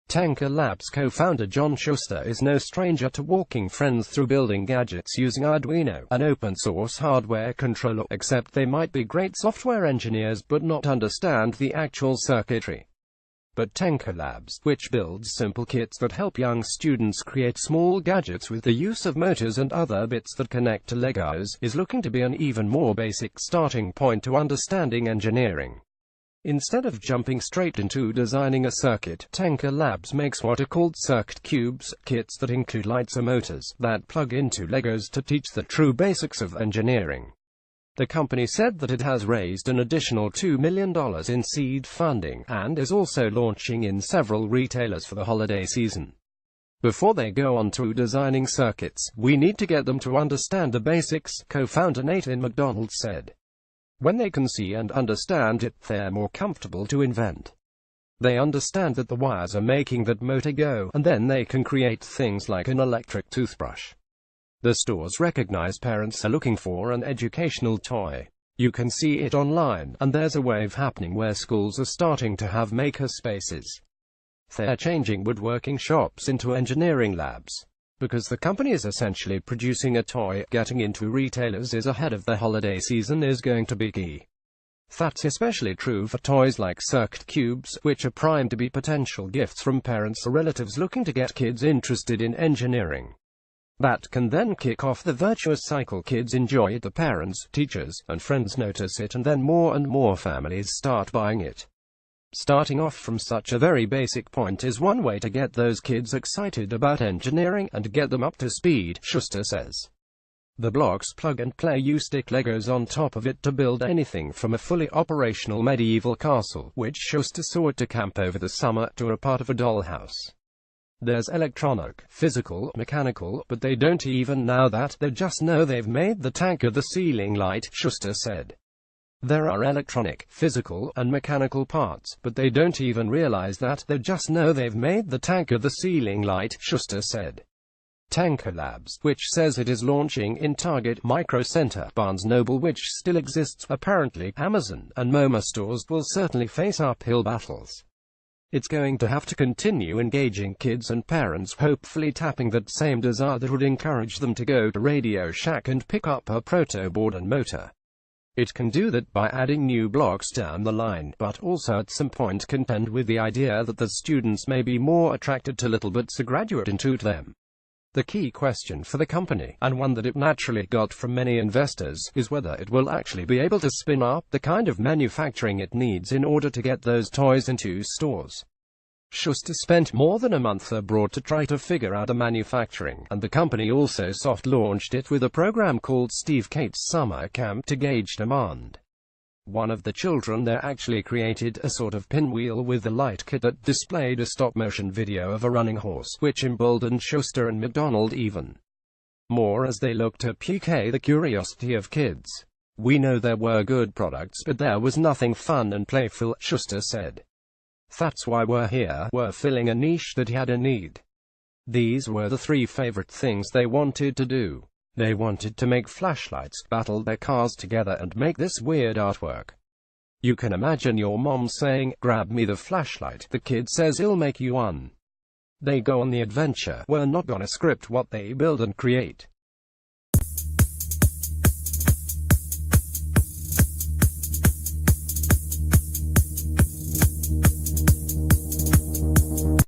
Tenka Labs co-founder John Schuster is no stranger to walking friends through building gadgets using Arduino, an open-source hardware controller, except they might be great software engineers but not understand the actual circuitry. But Tenka Labs, which builds simple kits that help young students create small gadgets with the use of motors and other bits that connect to Legos, is looking to be an even more basic starting point to understanding engineering. Instead of jumping straight into designing a circuit, Tenka Labs makes what are called circuit cubes, kits that include lights or motors, that plug into Legos to teach the true basics of engineering. The company said that it has raised an additional $2 million in seed funding, and is also launching in several retailers for the holiday season. Before they go on to designing circuits, we need to get them to understand the basics, co-founder Nathan McDonald said. When they can see and understand it, they're more comfortable to invent. They understand that the wires are making that motor go, and then they can create things like an electric toothbrush. The stores recognize parents are looking for an educational toy. You can see it online, and there's a wave happening where schools are starting to have maker spaces. They're changing woodworking shops into engineering labs. Because the company is essentially producing a toy, getting into retailers is ahead of the holiday season is going to be key. That's especially true for toys like circuit cubes, which are primed to be potential gifts from parents or relatives looking to get kids interested in engineering. That can then kick off the virtuous cycle. Kids enjoy it, the parents, teachers, and friends notice it, and then more and more families start buying it. Starting off from such a very basic point is one way to get those kids excited about engineering and get them up to speed, Schuster says. The blocks plug and play. You stick Legos on top of it to build anything from a fully operational medieval castle, which Schuster saw at a camp over the summer, to a part of a dollhouse. There's electronic, physical, mechanical, but they don't even know that, they just know they've made the Tenka the ceiling light, Schuster said. There are electronic, physical, and mechanical parts, but they don't even realize that, they just know they've made the Tenka the ceiling light, Schuster said. Tenka Labs, which says it is launching in Target, Micro Center, Barnes Noble, which still exists, apparently, Amazon, and MoMA stores, will certainly face uphill battles. It's going to have to continue engaging kids and parents, hopefully tapping that same desire that would encourage them to go to Radio Shack and pick up a proto board and motor. It can do that by adding new blocks down the line, but also at some point contend with the idea that the students may be more attracted to little bits a graduate into them. The key question for the company, and one that it naturally got from many investors, is whether it will actually be able to spin up the kind of manufacturing it needs in order to get those toys into stores. Schuster spent more than a month abroad to try to figure out the manufacturing, and the company also soft-launched it with a program called Steve Kate's Summer Camp to gauge demand. One of the children there actually created a sort of pinwheel with a light kit that displayed a stop-motion video of a running horse, which emboldened Schuster and McDonald even more as they looked to pique the curiosity of kids. We know there were good products, but there was nothing fun and playful, Schuster said. That's why we're here, we're filling a niche that had a need. These were the three favorite things they wanted to do. They wanted to make flashlights, battle their cars together, and make this weird artwork. You can imagine your mom saying, "Grab me the flashlight." The kid says, "I'll make you one." They go on the adventure. We're not gonna script what they build and create.